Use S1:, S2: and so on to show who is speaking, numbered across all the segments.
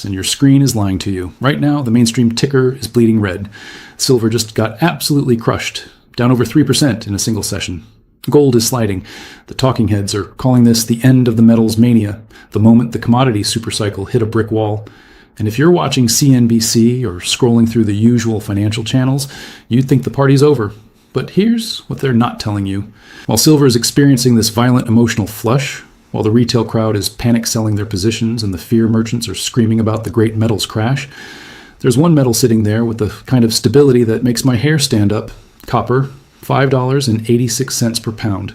S1: and your screen is lying to you. Right now, the mainstream ticker is bleeding red. Silver just got absolutely crushed, down over 3% in a single session. Gold is sliding. The talking heads are calling this the end of the metals mania, the moment the commodity supercycle hit a brick wall. And if you're watching CNBC or scrolling through the usual financial channels, you'd think the party's over. But here's what they're not telling you. While silver is experiencing this violent emotional flush, while the retail crowd is panic selling their positions and the fear merchants are screaming about the great metals crash, there's one metal sitting there with the kind of stability that makes my hair stand up. Copper, $5.86 per pound,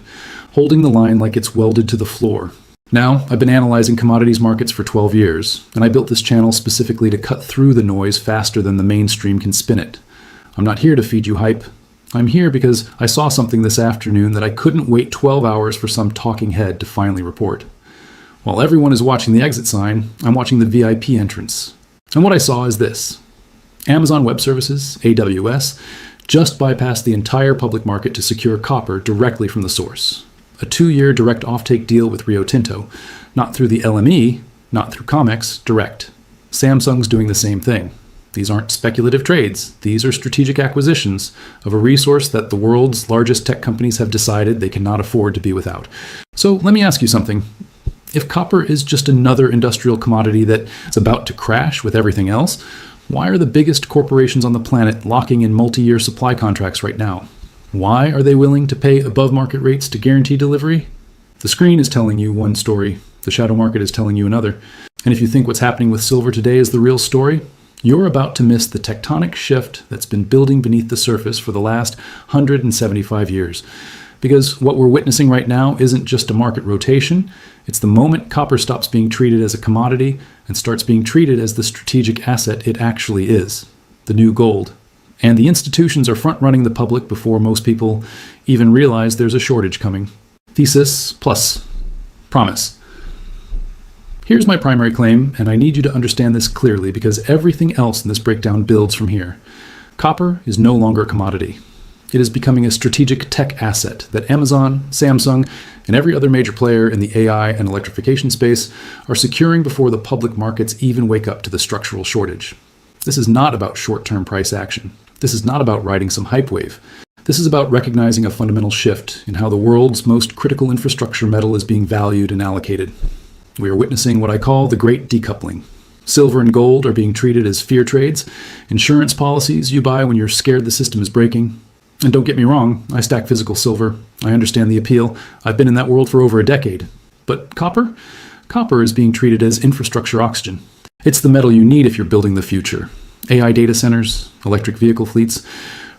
S1: holding the line like it's welded to the floor. Now, I've been analyzing commodities markets for 12 years, and I built this channel specifically to cut through the noise faster than the mainstream can spin it. I'm not here to feed you hype. I'm here because I saw something this afternoon that I couldn't wait 12 hours for some talking head to finally report. While everyone is watching the exit sign, I'm watching the VIP entrance. And what I saw is this. Amazon Web Services, AWS, just bypassed the entire public market to secure copper directly from the source. A 2-year direct offtake deal with Rio Tinto, not through the LME, not through COMEX, direct. Samsung's doing the same thing. These aren't speculative trades. These are strategic acquisitions of a resource that the world's largest tech companies have decided they cannot afford to be without. So let me ask you something. If copper is just another industrial commodity that is about to crash with everything else, why are the biggest corporations on the planet locking in multi-year supply contracts right now? Why are they willing to pay above market rates to guarantee delivery? The screen is telling you one story. The shadow market is telling you another. And if you think what's happening with silver today is the real story, you're about to miss the tectonic shift that's been building beneath the surface for the last 175 years. Because what we're witnessing right now isn't just a market rotation, it's the moment copper stops being treated as a commodity and starts being treated as the strategic asset it actually is, the new gold. And the institutions are front-running the public before most people even realize there's a shortage coming. Thesis plus promise. Here's my primary claim, and I need you to understand this clearly because everything else in this breakdown builds from here. Copper is no longer a commodity. It is becoming a strategic tech asset that Amazon, Samsung, and every other major player in the AI and electrification space are securing before the public markets even wake up to the structural shortage. This is not about short-term price action. This is not about riding some hype wave. This is about recognizing a fundamental shift in how the world's most critical infrastructure metal is being valued and allocated. We are witnessing what I call the great decoupling. Silver and gold are being treated as fear trades, insurance policies you buy when you're scared the system is breaking. And don't get me wrong, I stack physical silver. I understand the appeal. I've been in that world for over a decade. But copper? Copper is being treated as infrastructure oxygen. It's the metal you need if you're building the future. AI data centers, electric vehicle fleets,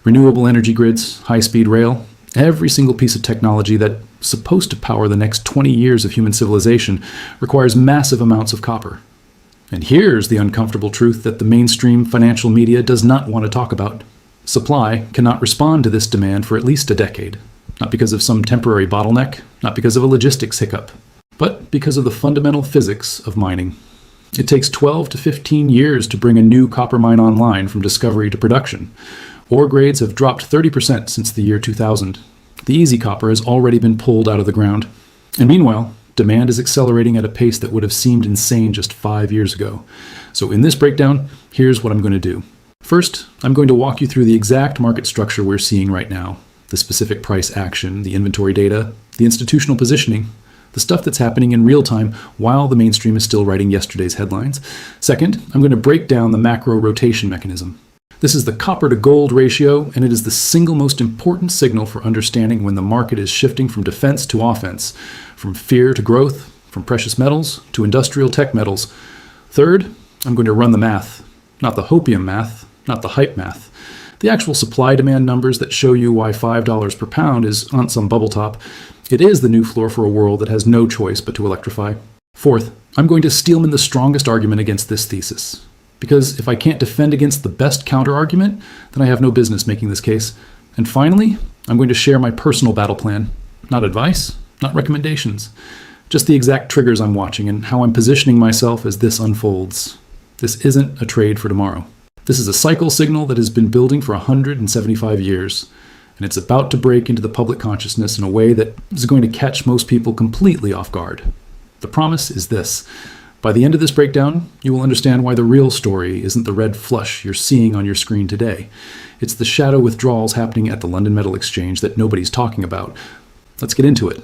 S1: renewable energy grids, high-speed rail. Every single piece of technology that's supposed to power the next 20 years of human civilization requires massive amounts of copper. And here's the uncomfortable truth that the mainstream financial media does not want to talk about. Supply cannot respond to this demand for at least a decade. Not because of some temporary bottleneck, not because of a logistics hiccup, but because of the fundamental physics of mining. It takes 12 to 15 years to bring a new copper mine online from discovery to production. Ore grades have dropped 30% since the year 2000. The easy copper has already been pulled out of the ground. And meanwhile, demand is accelerating at a pace that would have seemed insane just 5 years ago. So in this breakdown, here's what I'm going to do. First, I'm going to walk you through the exact market structure we're seeing right now, the specific price action, the inventory data, the institutional positioning, the stuff that's happening in real time while the mainstream is still writing yesterday's headlines. Second, I'm going to break down the macro rotation mechanism. This is the copper to gold ratio, and it is the single most important signal for understanding when the market is shifting from defense to offense, from fear to growth, from precious metals to industrial tech metals. Third, I'm going to run the math, not the hopium math, not the hype math. The actual supply-demand numbers that show you why $5 per pound is on some bubble top. It is the new floor for a world that has no choice but to electrify. Fourth, I'm going to steelman the strongest argument against this thesis. Because if I can't defend against the best counter-argument, then I have no business making this case. And finally, I'm going to share my personal battle plan. Not advice, not recommendations. Just the exact triggers I'm watching and how I'm positioning myself as this unfolds. This isn't a trade for tomorrow. This is a cycle signal that has been building for 175 years, and it's about to break into the public consciousness in a way that is going to catch most people completely off guard. The promise is this. By the end of this breakdown, you will understand why the real story isn't the red flush you're seeing on your screen today. It's the shadow withdrawals happening at the London Metal Exchange that nobody's talking about. Let's get into it.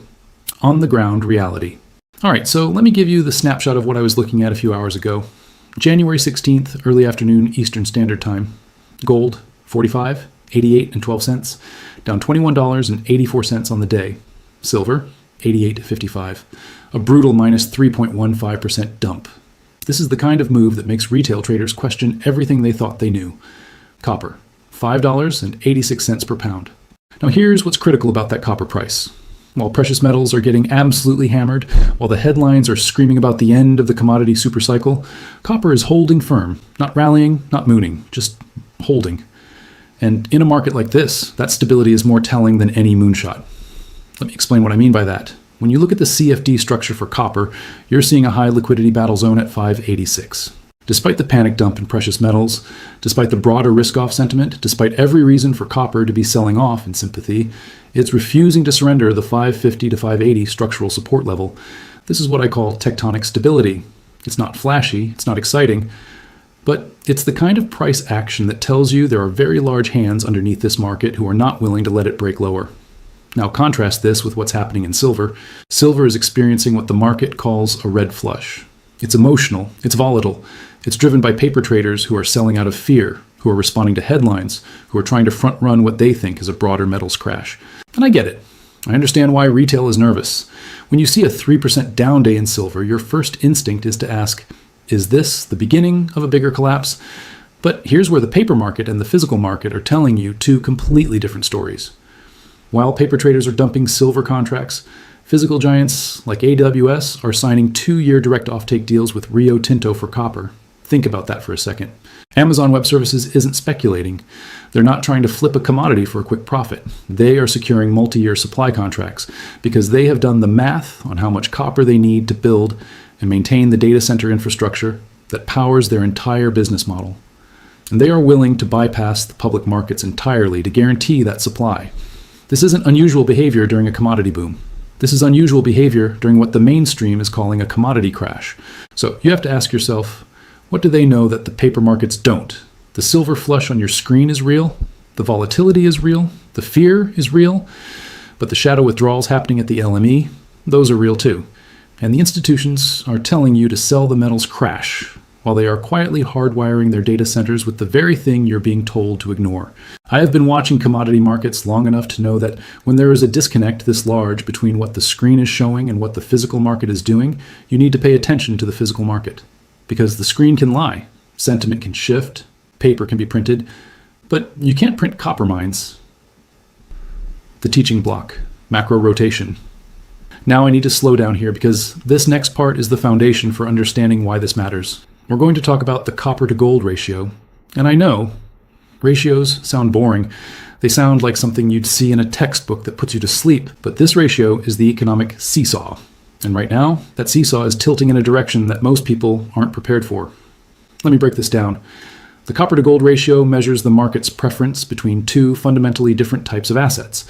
S1: On the ground reality. All right, so let me give you the snapshot of what I was looking at a few hours ago. January 16th, early afternoon, Eastern Standard Time. Gold, 45, 88 and 12 cents, down $21.84 on the day. Silver, 88.55, a brutal minus 3.15% dump. This is the kind of move that makes retail traders question everything they thought they knew. Copper, $5.86 per pound. Now here's what's critical about that copper price. While precious metals are getting absolutely hammered, while the headlines are screaming about the end of the commodity supercycle, copper is holding firm, not rallying, not mooning, just holding. And in a market like this, that stability is more telling than any moonshot. Let me explain what I mean by that. When you look at the CFD structure for copper, you're seeing a high liquidity battle zone at 586. Despite the panic dump in precious metals, despite the broader risk-off sentiment, despite every reason for copper to be selling off in sympathy, it's refusing to surrender the 550 to 580 structural support level. This is what I call tectonic stability. It's not flashy, it's not exciting, but it's the kind of price action that tells you there are very large hands underneath this market who are not willing to let it break lower. Now contrast this with what's happening in silver. Silver is experiencing what the market calls a red flush. It's emotional, it's volatile, it's driven by paper traders who are selling out of fear, who are responding to headlines, who are trying to front-run what they think is a broader metals crash. And I get it. I understand why retail is nervous. When you see a 3% down day in silver, your first instinct is to ask, is this the beginning of a bigger collapse? But here's where the paper market and the physical market are telling you two completely different stories. While paper traders are dumping silver contracts, physical giants like AWS are signing 2-year direct offtake deals with Rio Tinto for copper. Think about that for a second. Amazon Web Services isn't speculating. They're not trying to flip a commodity for a quick profit. They are securing multi-year supply contracts because they have done the math on how much copper they need to build and maintain the data center infrastructure that powers their entire business model. And they are willing to bypass the public markets entirely to guarantee that supply. This isn't unusual behavior during a commodity boom. This is unusual behavior during what the mainstream is calling a commodity crash. So you have to ask yourself, what do they know that the paper markets don't? The silver flush on your screen is real, the volatility is real, the fear is real, but the shadow withdrawals happening at the LME, those are real too. And the institutions are telling you to sell the metals crash, while they are quietly hardwiring their data centers with the very thing you're being told to ignore. I have been watching commodity markets long enough to know that when there is a disconnect this large between what the screen is showing and what the physical market is doing, you need to pay attention to the physical market. Because the screen can lie, sentiment can shift, paper can be printed, but you can't print copper mines. The teaching block, macro rotation. Now I need to slow down here because this next part is the foundation for understanding why this matters. We're going to talk about the copper to gold ratio. And I know, ratios sound boring. They sound like something you'd see in a textbook that puts you to sleep. But this ratio is the economic seesaw. And right now, that seesaw is tilting in a direction that most people aren't prepared for. Let me break this down. The copper to gold ratio measures the market's preference between two fundamentally different types of assets.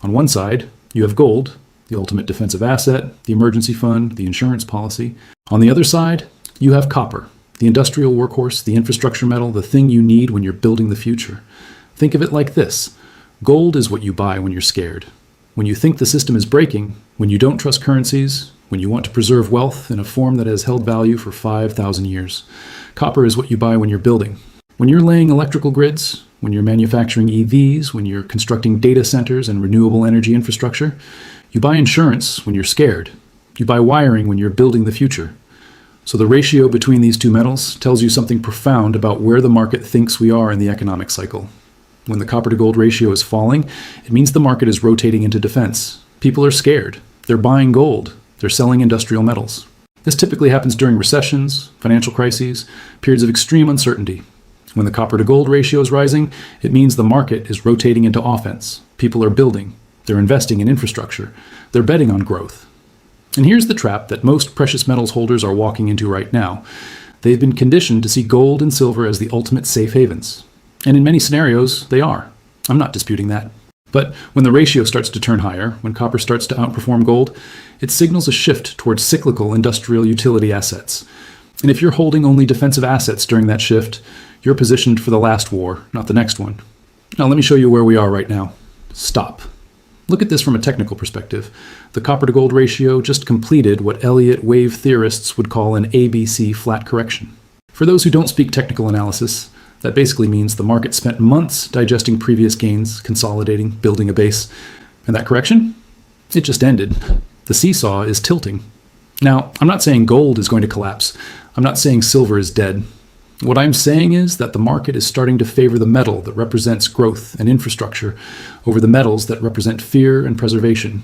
S1: On one side, you have gold, the ultimate defensive asset, the emergency fund, the insurance policy. On the other side, you have copper, the industrial workhorse, the infrastructure metal, the thing you need when you're building the future. Think of it like this. Gold is what you buy when you're scared. When you think the system is breaking, when you don't trust currencies, when you want to preserve wealth in a form that has held value for 5,000 years. Copper is what you buy when you're building. When you're laying electrical grids, when you're manufacturing EVs, when you're constructing data centers and renewable energy infrastructure, you buy insurance when you're scared. You buy wiring when you're building the future. So the ratio between these two metals tells you something profound about where the market thinks we are in the economic cycle. When the copper to gold ratio is falling, it means the market is rotating into defense. People are scared. They're buying gold. They're selling industrial metals. This typically happens during recessions, financial crises, periods of extreme uncertainty. When the copper to gold ratio is rising, it means the market is rotating into offense. People are building. They're investing in infrastructure. They're betting on growth. And here's the trap that most precious metals holders are walking into right now. They've been conditioned to see gold and silver as the ultimate safe havens. And in many scenarios, they are. I'm not disputing that. But when the ratio starts to turn higher, when copper starts to outperform gold, it signals a shift towards cyclical industrial utility assets. And if you're holding only defensive assets during that shift, you're positioned for the last war, not the next one. Now let me show you where we are right now. Stop. Look at this from a technical perspective. The copper to gold ratio just completed what Elliott wave theorists would call an ABC flat correction. For those who don't speak technical analysis, that basically means the market spent months digesting previous gains, consolidating, building a base. And that correction? It just ended. The seesaw is tilting. Now, I'm not saying gold is going to collapse. I'm not saying silver is dead. What I'm saying is that the market is starting to favor the metal that represents growth and infrastructure over the metals that represent fear and preservation.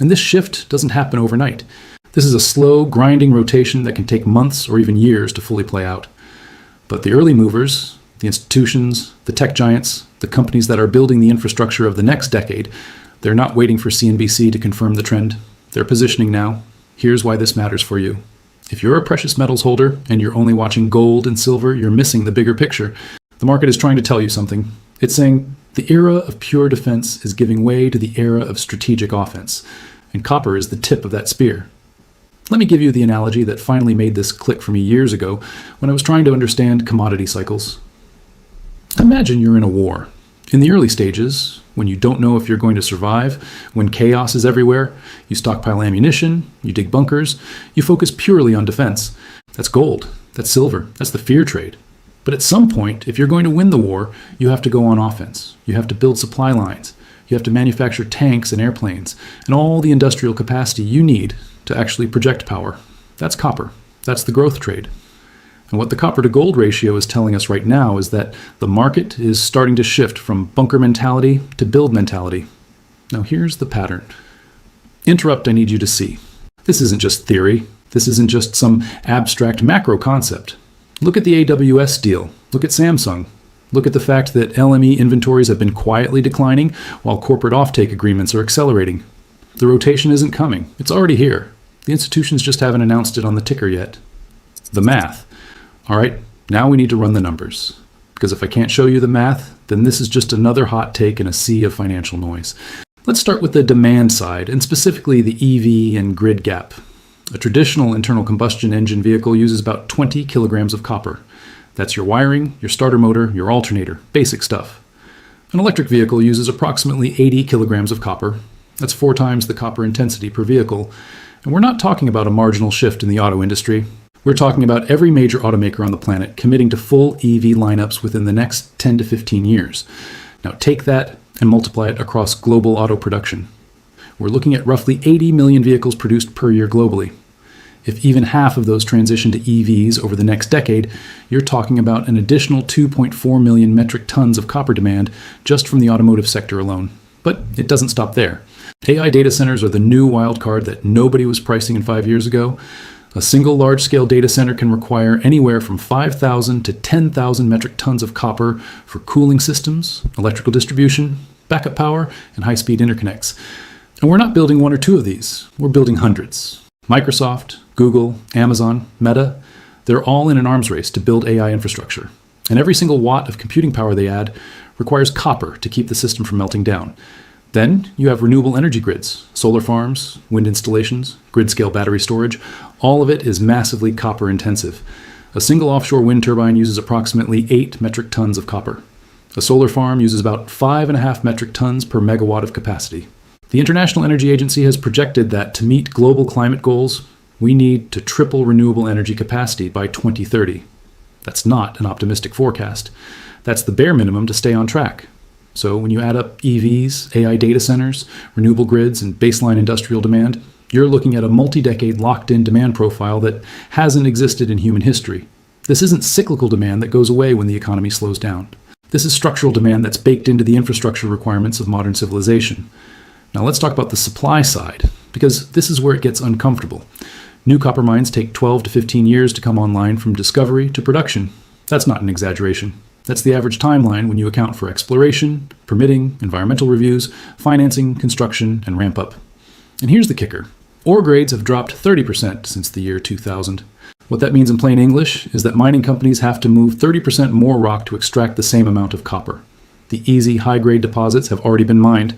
S1: And this shift doesn't happen overnight. This is a slow, grinding rotation that can take months or even years to fully play out. But the early movers, the institutions, the tech giants, the companies that are building the infrastructure of the next decade, they're not waiting for CNBC to confirm the trend. They're positioning now. Here's why this matters for you. If you're a precious metals holder and you're only watching gold and silver, you're missing the bigger picture. The market is trying to tell you something. It's saying the era of pure defense is giving way to the era of strategic offense, and copper is the tip of that spear. Let me give you the analogy that finally made this click for me years ago when I was trying to understand commodity cycles. Imagine you're in a war. In the early stages, when you don't know if you're going to survive, when chaos is everywhere, you stockpile ammunition, you dig bunkers, you focus purely on defense. That's gold, that's silver, that's the fear trade. But at some point, if you're going to win the war, you have to go on offense. You have to build supply lines. You have to manufacture tanks and airplanes, and all the industrial capacity you need to actually project power. That's copper. That's the growth trade. And what the copper to gold ratio is telling us right now is that the market is starting to shift from bunker mentality to build mentality. Now here's the pattern. Interrupt, I need you to see. This isn't just theory. This isn't just some abstract macro concept. Look at the AWS deal. Look at Samsung. Look at the fact that LME inventories have been quietly declining while corporate offtake agreements are accelerating. The rotation isn't coming. It's already here. The institutions just haven't announced it on the ticker yet. The math. All right, now we need to run the numbers. Because if I can't show you the math, then this is just another hot take in a sea of financial noise. Let's start with the demand side, and specifically the EV and grid gap. A traditional internal combustion engine vehicle uses about 20 kilograms of copper. That's your wiring, your starter motor, your alternator, basic stuff. An electric vehicle uses approximately 80 kilograms of copper. That's 4 times the copper intensity per vehicle. And we're not talking about a marginal shift in the auto industry. We're talking about every major automaker on the planet committing to full EV lineups within the next 10 to 15 years. Now take that and multiply it across global auto production. We're looking at roughly 80 million vehicles produced per year globally. If even half of those transition to EVs over the next decade, you're talking about an additional 2.4 million metric tons of copper demand just from the automotive sector alone. But it doesn't stop there. AI data centers are the new wild card that nobody was pricing in 5 years ago. A single large-scale data center can require anywhere from 5,000 to 10,000 metric tons of copper for cooling systems, electrical distribution, backup power, and high-speed interconnects. And we're not building 1 or 2 of these. We're building hundreds. Microsoft, Google, Amazon, Meta, they're all in an arms race to build AI infrastructure. And every single watt of computing power they add requires copper to keep the system from melting down. Then you have renewable energy grids, solar farms, wind installations, grid-scale battery storage. All of it is massively copper intensive. A single offshore wind turbine uses approximately 8 metric tons of copper. A solar farm uses about 5.5 metric tons per megawatt of capacity. The International Energy Agency has projected that to meet global climate goals, we need to triple renewable energy capacity by 2030. That's not an optimistic forecast. That's the bare minimum to stay on track. So when you add up EVs, AI data centers, renewable grids, and baseline industrial demand, you're looking at a multi-decade locked-in demand profile that hasn't existed in human history. This isn't cyclical demand that goes away when the economy slows down. This is structural demand that's baked into the infrastructure requirements of modern civilization. Now let's talk about the supply side, because this is where it gets uncomfortable. New copper mines take 12 to 15 years to come online from discovery to production. That's not an exaggeration. That's the average timeline when you account for exploration, permitting, environmental reviews, financing, construction, and ramp up. And here's the kicker. Ore grades have dropped 30% since the year 2000. What that means in plain English is that mining companies have to move 30% more rock to extract the same amount of copper. The easy, high-grade deposits have already been mined.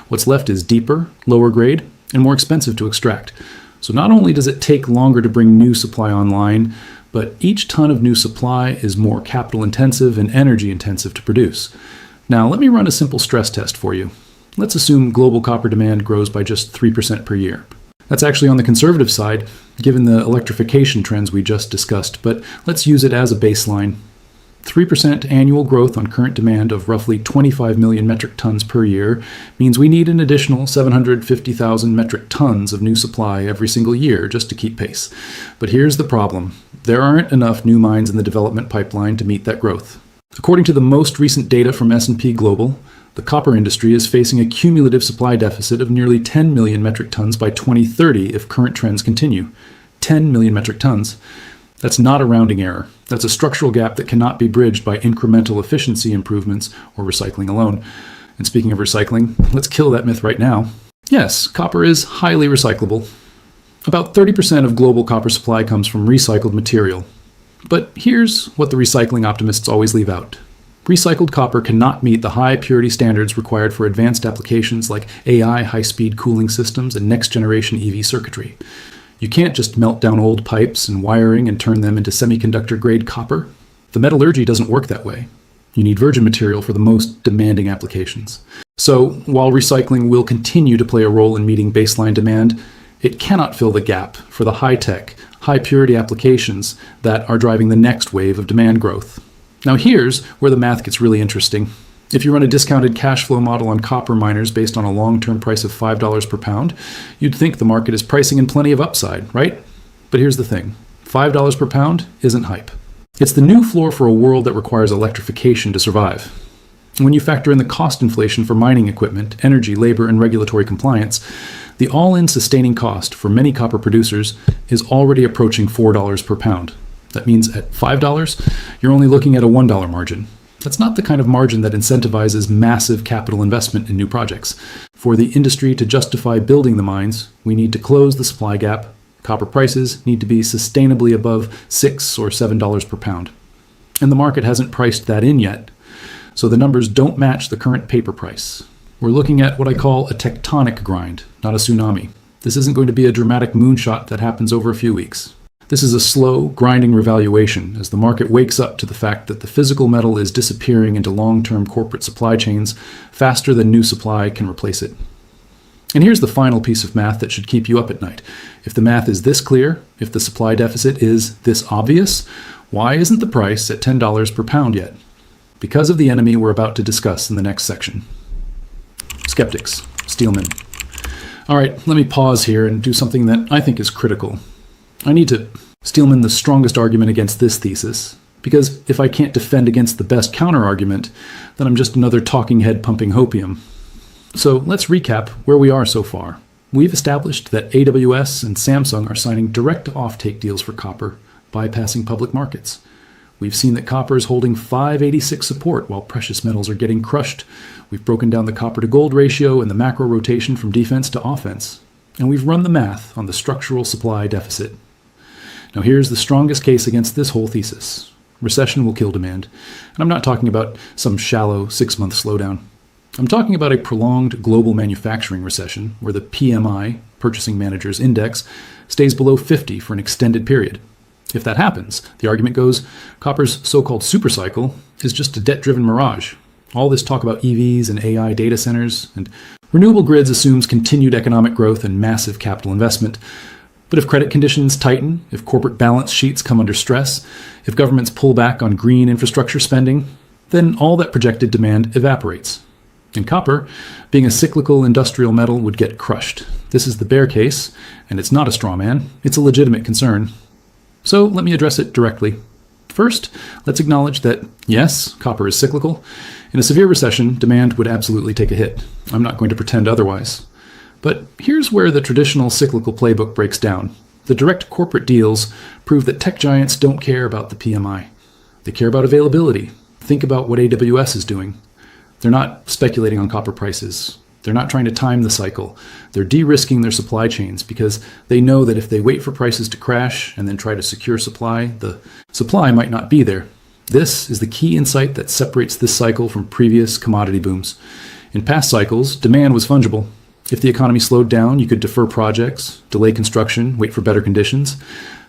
S1: What's left is deeper, lower grade, and more expensive to extract. So not only does it take longer to bring new supply online, but each ton of new supply is more capital intensive and energy intensive to produce. Now, let me run a simple stress test for you. Let's assume global copper demand grows by just 3% per year. That's actually on the conservative side, given the electrification trends we just discussed, but let's use it as a baseline. 3% annual growth on current demand of roughly 25 million metric tons per year means we need an additional 750,000 metric tons of new supply every single year just to keep pace. But here's the problem. There aren't enough new mines in the development pipeline to meet that growth. According to the most recent data from S&P Global, the copper industry is facing a cumulative supply deficit of nearly 10 million metric tons by 2030 if current trends continue. 10 million metric tons. That's not a rounding error. That's a structural gap that cannot be bridged by incremental efficiency improvements or recycling alone. And speaking of recycling, let's kill that myth right now. Yes, copper is highly recyclable. About 30% of global copper supply comes from recycled material. But here's what the recycling optimists always leave out. Recycled copper cannot meet the high purity standards required for advanced applications like AI high-speed cooling systems and next-generation EV circuitry. You can't just melt down old pipes and wiring and turn them into semiconductor-grade copper. The metallurgy doesn't work that way. You need virgin material for the most demanding applications. So, while recycling will continue to play a role in meeting baseline demand, it cannot fill the gap for the high-tech, high-purity applications that are driving the next wave of demand growth. Now here's where the math gets really interesting. If you run a discounted cash flow model on copper miners based on a long-term price of $5 per pound, you'd think the market is pricing in plenty of upside, right? But here's the thing. $5 per pound isn't hype. It's the new floor for a world that requires electrification to survive. When you factor in the cost inflation for mining equipment, energy, labor, and regulatory compliance, the all-in sustaining cost for many copper producers is already approaching $4 per pound. That means at $5, you're only looking at a $1 margin. That's not the kind of margin that incentivizes massive capital investment in new projects. For the industry to justify building the mines, we need to close the supply gap. Copper prices need to be sustainably above $6 or $7 per pound. And the market hasn't priced that in yet, so the numbers don't match the current paper price. We're looking at what I call a tectonic grind, not a tsunami. This isn't going to be a dramatic moonshot that happens over a few weeks. This is a slow, grinding revaluation as the market wakes up to the fact that the physical metal is disappearing into long-term corporate supply chains faster than new supply can replace it. And here's the final piece of math that should keep you up at night. If the math is this clear, if the supply deficit is this obvious, why isn't the price at $10 per pound yet? Because of the enemy we're about to discuss in the next section. Skeptics, Steelman. All right, let me pause here and do something that I think is critical. I need to steelman the strongest argument against this thesis, because if I can't defend against the best counter-argument, then I'm just another talking head pumping hopium. So let's recap where we are so far. We've established that AWS and Samsung are signing direct offtake deals for copper, bypassing public markets. We've seen that copper is holding 586 support while precious metals are getting crushed. We've broken down the copper to gold ratio and the macro rotation from defense to offense. And we've run the math on the structural supply deficit. Now here's the strongest case against this whole thesis. Recession will kill demand. And I'm not talking about some shallow 6-month slowdown. I'm talking about a prolonged global manufacturing recession where the PMI, Purchasing Managers Index, stays below 50 for an extended period. If that happens, the argument goes, copper's so-called supercycle is just a debt-driven mirage. All this talk about EVs and AI data centers and renewable grids assumes continued economic growth and massive capital investment. But if credit conditions tighten, if corporate balance sheets come under stress, if governments pull back on green infrastructure spending, then all that projected demand evaporates. And copper, being a cyclical industrial metal, would get crushed. This is the bear case, and it's not a straw man. It's a legitimate concern. So let me address it directly. First, let's acknowledge that, yes, copper is cyclical. In a severe recession, demand would absolutely take a hit. I'm not going to pretend otherwise. But here's where the traditional cyclical playbook breaks down. The direct corporate deals prove that tech giants don't care about the PMI. They care about availability. Think about what AWS is doing. They're not speculating on copper prices. They're not trying to time the cycle. They're de-risking their supply chains because they know that if they wait for prices to crash and then try to secure supply, the supply might not be there. This is the key insight that separates this cycle from previous commodity booms. In past cycles, demand was fungible. If the economy slowed down, you could defer projects, delay construction, wait for better conditions.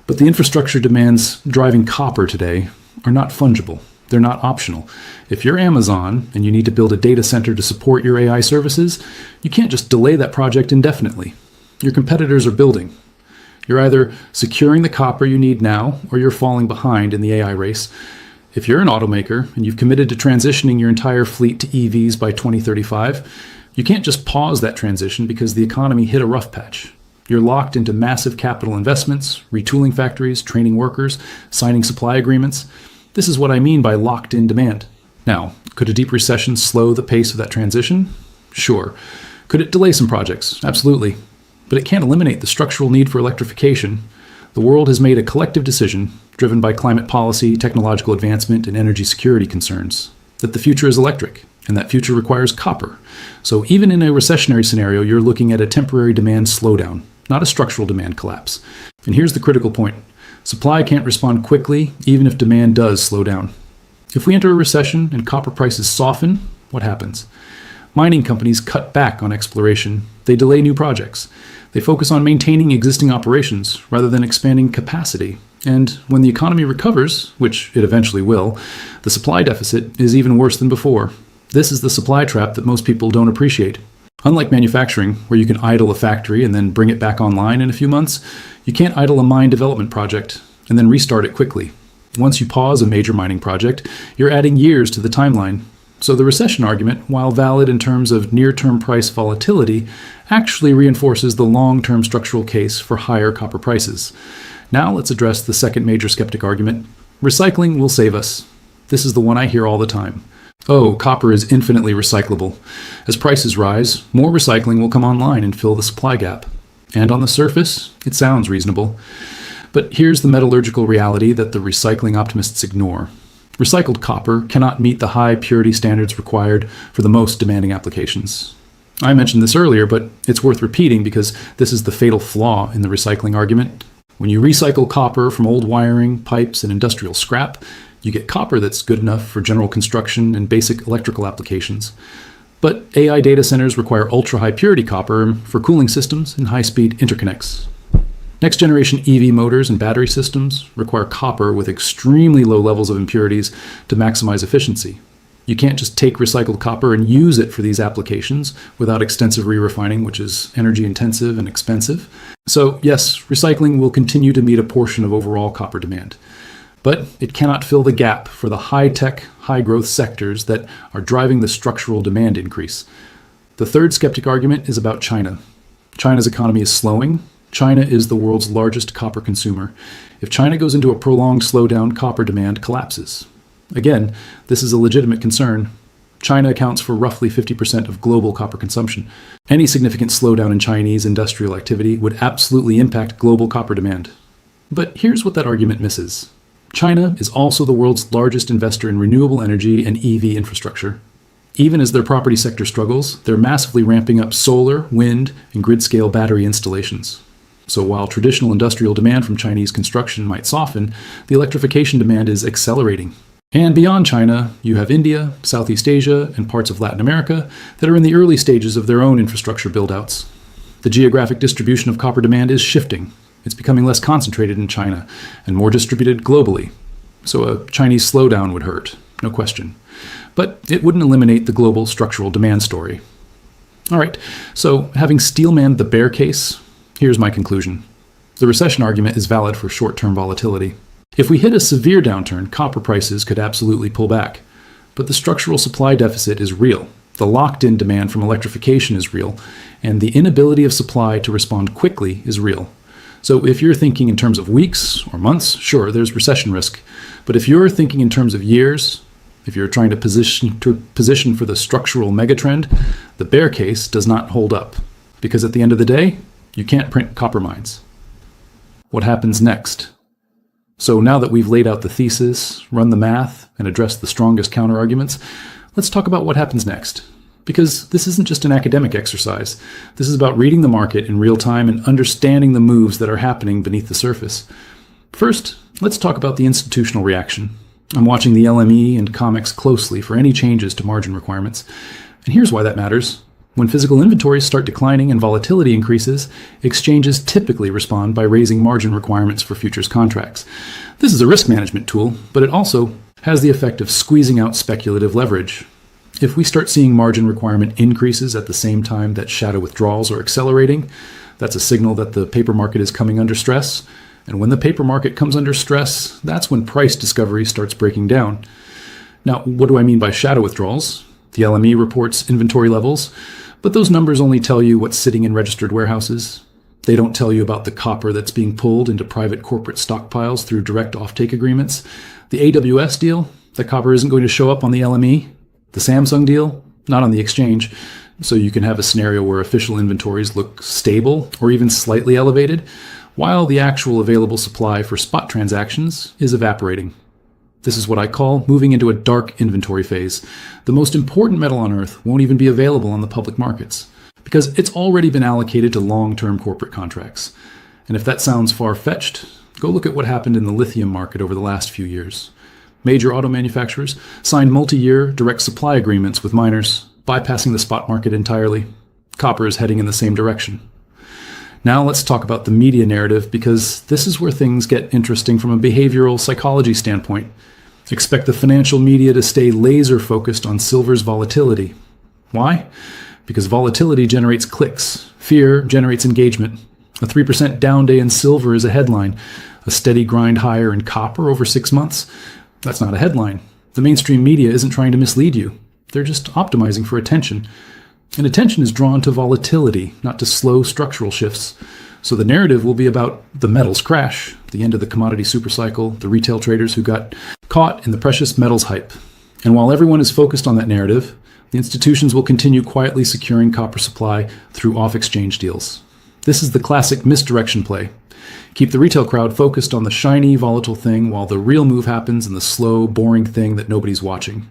S1: But the infrastructure demands driving copper today are not fungible. They're not optional. If you're Amazon and you need to build a data center to support your AI services, you can't just delay that project indefinitely. Your competitors are building. You're either securing the copper you need now, or you're falling behind in the AI race. If you're an automaker and you've committed to transitioning your entire fleet to EVs by 2035, you can't just pause that transition because the economy hit a rough patch. You're locked into massive capital investments, retooling factories, training workers, signing supply agreements. This is what I mean by locked-in demand. Now, could a deep recession slow the pace of that transition? Sure. Could it delay some projects? Absolutely. But it can't eliminate the structural need for electrification. The world has made a collective decision, driven by climate policy, technological advancement, and energy security concerns, that the future is electric, and that future requires copper. So even in a recessionary scenario, you're looking at a temporary demand slowdown, not a structural demand collapse. And here's the critical point. Supply can't respond quickly, even if demand does slow down. If we enter a recession and copper prices soften, what happens? Mining companies cut back on exploration. They delay new projects. They focus on maintaining existing operations rather than expanding capacity. And when the economy recovers, which it eventually will, the supply deficit is even worse than before. This is the supply trap that most people don't appreciate. Unlike manufacturing, where you can idle a factory and then bring it back online in a few months, you can't idle a mine development project and then restart it quickly. Once you pause a major mining project, you're adding years to the timeline. So the recession argument, while valid in terms of near-term price volatility, actually reinforces the long-term structural case for higher copper prices. Now let's address the second major skeptic argument. Recycling will save us. This is the one I hear all the time. Oh, copper is infinitely recyclable. As prices rise, more recycling will come online and fill the supply gap. And on the surface, it sounds reasonable. But here's the metallurgical reality that the recycling optimists ignore. Recycled copper cannot meet the high purity standards required for the most demanding applications. I mentioned this earlier, but it's worth repeating because this is the fatal flaw in the recycling argument. When you recycle copper from old wiring, pipes, and industrial scrap, you get copper that's good enough for general construction and basic electrical applications. But AI data centers require ultra-high purity copper for cooling systems and high-speed interconnects. Next-generation EV motors and battery systems require copper with extremely low levels of impurities to maximize efficiency. You can't just take recycled copper and use it for these applications without extensive re-refining, which is energy-intensive and expensive. So yes, recycling will continue to meet a portion of overall copper demand. But it cannot fill the gap for the high-tech, high-growth sectors that are driving the structural demand increase. The third skeptic argument is about China. China's economy is slowing. China is the world's largest copper consumer. If China goes into a prolonged slowdown, copper demand collapses. Again, this is a legitimate concern. China accounts for roughly 50% of global copper consumption. Any significant slowdown in Chinese industrial activity would absolutely impact global copper demand. But here's what that argument misses. China is also the world's largest investor in renewable energy and EV infrastructure. Even as their property sector struggles, they're massively ramping up solar, wind, and grid-scale battery installations. So while traditional industrial demand from Chinese construction might soften, the electrification demand is accelerating. And beyond China, you have India, Southeast Asia, and parts of Latin America that are in the early stages of their own infrastructure build-outs. The geographic distribution of copper demand is shifting. It's becoming less concentrated in China and more distributed globally. So a Chinese slowdown would hurt, no question. But it wouldn't eliminate the global structural demand story. All right, so having steelmanned the bear case, here's my conclusion. The recession argument is valid for short-term volatility. If we hit a severe downturn, copper prices could absolutely pull back. But the structural supply deficit is real. The locked-in demand from electrification is real. And the inability of supply to respond quickly is real. So if you're thinking in terms of weeks or months, sure, there's recession risk. But if you're thinking in terms of years, if you're trying to position for the structural megatrend, the bear case does not hold up. Because at the end of the day, you can't print copper mines. What happens next? So now that we've laid out the thesis, run the math, and addressed the strongest counterarguments, let's talk about what happens next. Because this isn't just an academic exercise. This is about reading the market in real time and understanding the moves that are happening beneath the surface. First, let's talk about the institutional reaction. I'm watching the LME and COMEX closely for any changes to margin requirements. And here's why that matters. When physical inventories start declining and volatility increases, exchanges typically respond by raising margin requirements for futures contracts. This is a risk management tool, but it also has the effect of squeezing out speculative leverage. If we start seeing margin requirement increases at the same time that shadow withdrawals are accelerating, that's a signal that the paper market is coming under stress. And when the paper market comes under stress, that's when price discovery starts breaking down. Now, what do I mean by shadow withdrawals? The LME reports inventory levels, but those numbers only tell you what's sitting in registered warehouses. They don't tell you about the copper that's being pulled into private corporate stockpiles through direct offtake agreements. The AWS deal, the copper isn't going to show up on the LME. The Samsung deal, not on the exchange. So you can have a scenario where official inventories look stable or even slightly elevated, while the actual available supply for spot transactions is evaporating. This is what I call moving into a dark inventory phase. The most important metal on Earth won't even be available on the public markets because it's already been allocated to long-term corporate contracts. And if that sounds far-fetched, go look at what happened in the lithium market over the last few years. Major auto manufacturers signed multi-year direct supply agreements with miners, bypassing the spot market entirely. Copper is heading in the same direction. Now let's talk about the media narrative, because this is where things get interesting from a behavioral psychology standpoint. Expect the financial media to stay laser focused on silver's volatility. Why? Because volatility generates clicks. Fear generates engagement. A 3% down day in silver is a headline. A steady grind higher in copper over 6 months? That's not a headline. The mainstream media isn't trying to mislead you. They're just optimizing for attention. And attention is drawn to volatility, not to slow structural shifts. So the narrative will be about the metals crash, the end of the commodity supercycle, the retail traders who got caught in the precious metals hype. And while everyone is focused on that narrative, the institutions will continue quietly securing copper supply through off-exchange deals. This is the classic misdirection play. Keep the retail crowd focused on the shiny, volatile thing while the real move happens in the slow, boring thing that nobody's watching.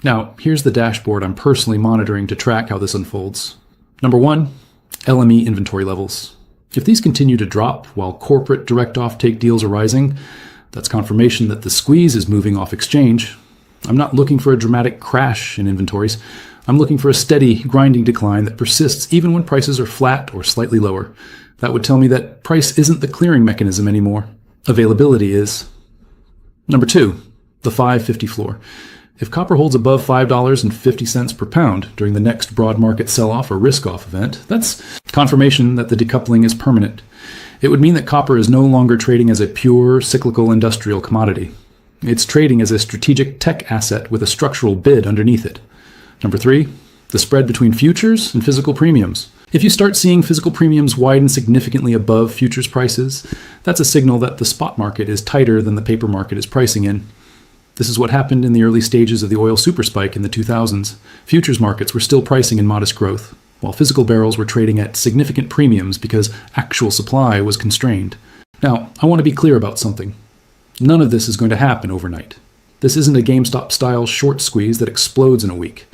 S1: Now, here's the dashboard I'm personally monitoring to track how this unfolds. Number 1, LME inventory levels. If these continue to drop while corporate direct offtake deals are rising, that's confirmation that the squeeze is moving off exchange. I'm not looking for a dramatic crash in inventories. I'm looking for a steady, grinding decline that persists even when prices are flat or slightly lower. That would tell me that price isn't the clearing mechanism anymore. Availability is. Number 2, the 550 floor. If copper holds above $5.50 per pound during the next broad market sell-off or risk-off event, that's confirmation that the decoupling is permanent. It would mean that copper is no longer trading as a pure, cyclical industrial commodity. It's trading as a strategic tech asset with a structural bid underneath it. Number 3, the spread between futures and physical premiums. If you start seeing physical premiums widen significantly above futures prices, that's a signal that the spot market is tighter than the paper market is pricing in. This is what happened in the early stages of the oil super spike in the 2000s. Futures markets were still pricing in modest growth, while physical barrels were trading at significant premiums because actual supply was constrained. Now, I want to be clear about something. None of this is going to happen overnight. This isn't a GameStop-style short squeeze that explodes in a week.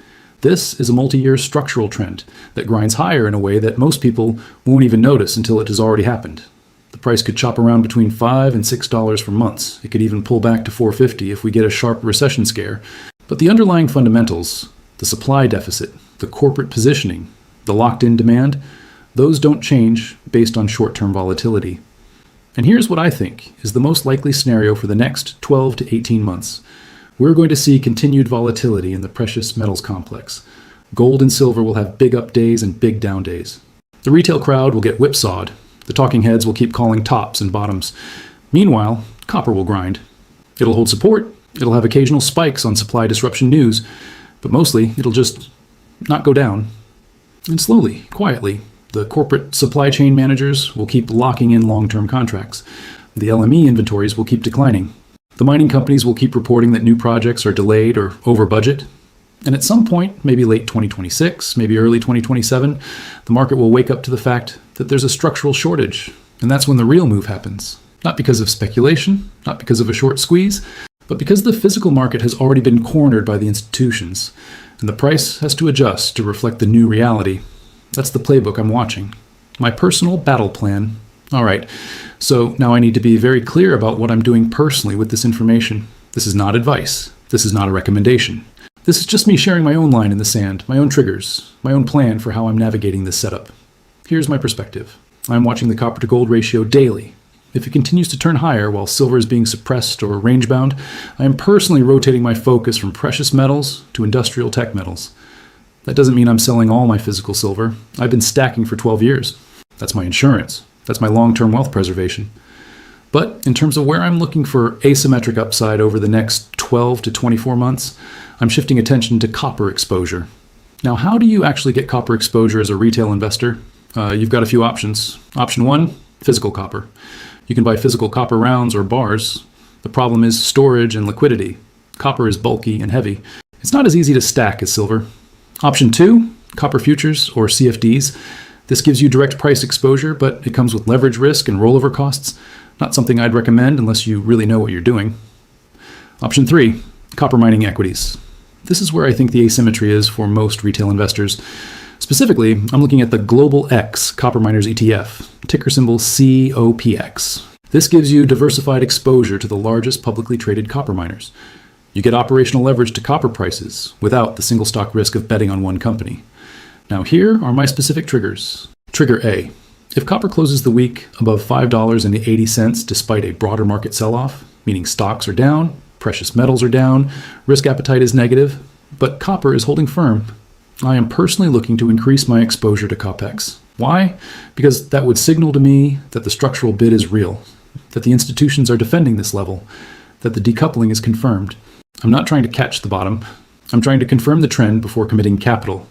S1: This is a multi-year structural trend that grinds higher in a way that most people won't even notice until it has already happened. The price could chop around between $5 and $6 for months. It could even pull back to $4.50 if we get a sharp recession scare. But the underlying fundamentals, the supply deficit, the corporate positioning, the locked-in demand, those don't change based on short-term volatility. And here's what I think is the most likely scenario for the next 12 to 18 months. We're going to see continued volatility in the precious metals complex. Gold and silver will have big up days and big down days. The retail crowd will get whipsawed. The talking heads will keep calling tops and bottoms. Meanwhile, copper will grind. It'll hold support. It'll have occasional spikes on supply disruption news, but mostly it'll just not go down. And slowly, quietly, the corporate supply chain managers will keep locking in long-term contracts. The LME inventories will keep declining. The mining companies will keep reporting that new projects are delayed or over budget. And at some point, maybe late 2026, maybe early 2027, the market will wake up to the fact that there's a structural shortage. And that's when the real move happens. Not because of speculation, not because of a short squeeze, but because the physical market has already been cornered by the institutions, and the price has to adjust to reflect the new reality. That's the playbook I'm watching. My personal battle plan. All right, so now I need to be very clear about what I'm doing personally with this information. This is not advice. This is not a recommendation. This is just me sharing my own line in the sand, my own triggers, my own plan for how I'm navigating this setup. Here's my perspective. I'm watching the copper to gold ratio daily. If it continues to turn higher while silver is being suppressed or range-bound, I am personally rotating my focus from precious metals to industrial tech metals. That doesn't mean I'm selling all my physical silver. I've been stacking for 12 years. That's my insurance. That's my long-term wealth preservation. But in terms of where I'm looking for asymmetric upside over the next 12 to 24 months, I'm shifting attention to copper exposure. Now, how do you actually get copper exposure as a retail investor? You've got a few options. Option 1, physical copper. You can buy physical copper rounds or bars. The problem is storage and liquidity. Copper is bulky and heavy. It's not as easy to stack as silver. Option 2, copper futures or CFDs. This gives you direct price exposure, but it comes with leverage risk and rollover costs. Not something I'd recommend unless you really know what you're doing. Option 3, copper mining equities. This is where I think the asymmetry is for most retail investors. Specifically, I'm looking at the Global X Copper Miners ETF, ticker symbol COPX. This gives you diversified exposure to the largest publicly traded copper miners. You get operational leverage to copper prices without the single stock risk of betting on one company. Now here are my specific triggers. Trigger A. If copper closes the week above $5.80 despite a broader market sell-off, meaning stocks are down, precious metals are down, risk appetite is negative, but copper is holding firm, I am personally looking to increase my exposure to COPX. Why? Because that would signal to me that the structural bid is real, that the institutions are defending this level, that the decoupling is confirmed. I'm not trying to catch the bottom. I'm trying to confirm the trend before committing capital.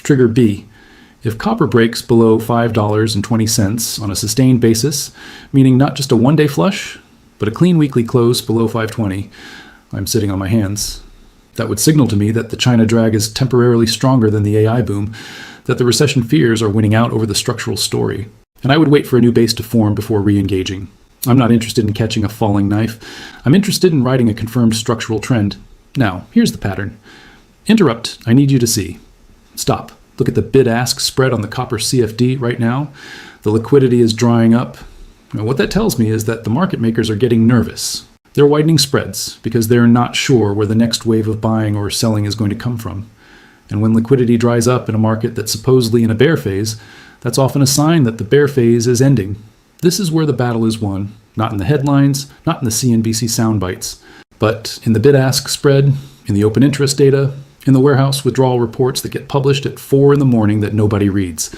S1: Trigger B. If copper breaks below $5.20 on a sustained basis, meaning not just a one-day flush, but a clean weekly close below $5.20, I'm sitting on my hands. That would signal to me that the China drag is temporarily stronger than the AI boom, that the recession fears are winning out over the structural story. And I would wait for a new base to form before re-engaging. I'm not interested in catching a falling knife. I'm interested in riding a confirmed structural trend. Now, here's the pattern. Interrupt, I need you to see. Stop. Look at the bid-ask spread on the copper CFD right now. The liquidity is drying up. Now, what that tells me is that the market makers are getting nervous. They're widening spreads because they're not sure where the next wave of buying or selling is going to come from. And when liquidity dries up in a market that's supposedly in a bear phase, that's often a sign that the bear phase is ending. This is where the battle is won, not in the headlines, not in the CNBC sound bites, but in the bid-ask spread, in the open interest data, in the warehouse withdrawal reports that get published at 4 a.m. that nobody reads.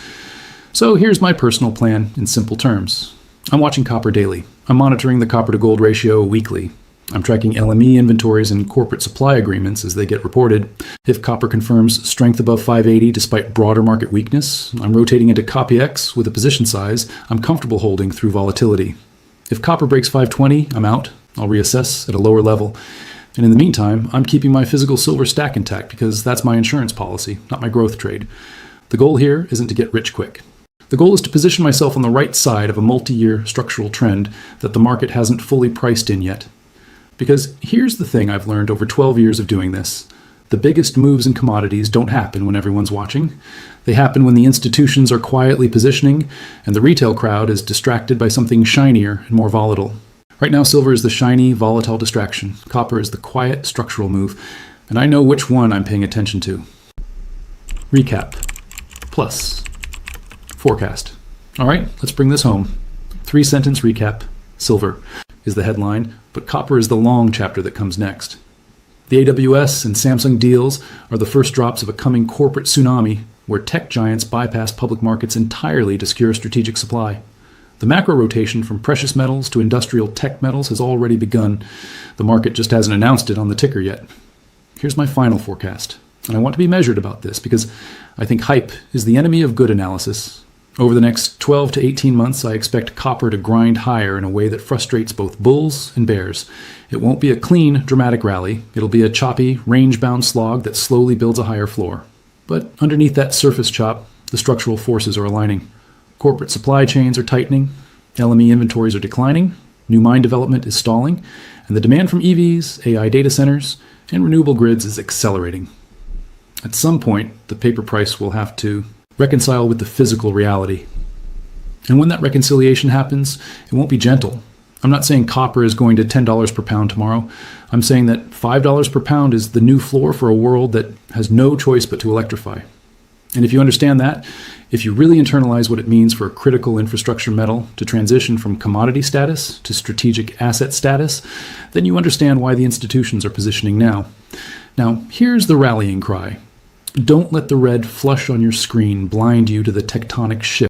S1: So here's my personal plan in simple terms. I'm watching copper daily. I'm monitoring the copper to gold ratio weekly. I'm tracking LME inventories and corporate supply agreements as they get reported. If copper confirms strength above 580 despite broader market weakness, I'm rotating into COPX with a position size I'm comfortable holding through volatility. If copper breaks 520, I'm out. I'll reassess at a lower level. And in the meantime, I'm keeping my physical silver stack intact because that's my insurance policy, not my growth trade. The goal here isn't to get rich quick. The goal is to position myself on the right side of a multi-year structural trend that the market hasn't fully priced in yet. Because here's the thing I've learned over 12 years of doing this. The biggest moves in commodities don't happen when everyone's watching. They happen when the institutions are quietly positioning and the retail crowd is distracted by something shinier and more volatile. Right now, silver is the shiny, volatile distraction. Copper is the quiet, structural move. And I know which one I'm paying attention to. Recap. Plus. Forecast. All right, let's bring this home. 3-sentence recap. Silver is the headline, but copper is the long chapter that comes next. The AWS and Samsung deals are the first drops of a coming corporate tsunami where tech giants bypass public markets entirely to secure strategic supply. The macro rotation from precious metals to industrial tech metals has already begun. The market just hasn't announced it on the ticker yet. Here's my final forecast, and I want to be measured about this because I think hype is the enemy of good analysis. Over the next 12 to 18 months, I expect copper to grind higher in a way that frustrates both bulls and bears. It won't be a clean, dramatic rally. It'll be a choppy, range-bound slog that slowly builds a higher floor. But underneath that surface chop, the structural forces are aligning. Corporate supply chains are tightening, LME inventories are declining, new mine development is stalling, and the demand from EVs, AI data centers, and renewable grids is accelerating. At some point, the paper price will have to reconcile with the physical reality. And when that reconciliation happens, it won't be gentle. I'm not saying copper is going to $10 per pound tomorrow. I'm saying that $5 per pound is the new floor for a world that has no choice but to electrify. And if you understand that, if you really internalize what it means for a critical infrastructure metal to transition from commodity status to strategic asset status, then you understand why the institutions are positioning now. Now, here's the rallying cry. Don't let the red flush on your screen blind you to the tectonic shift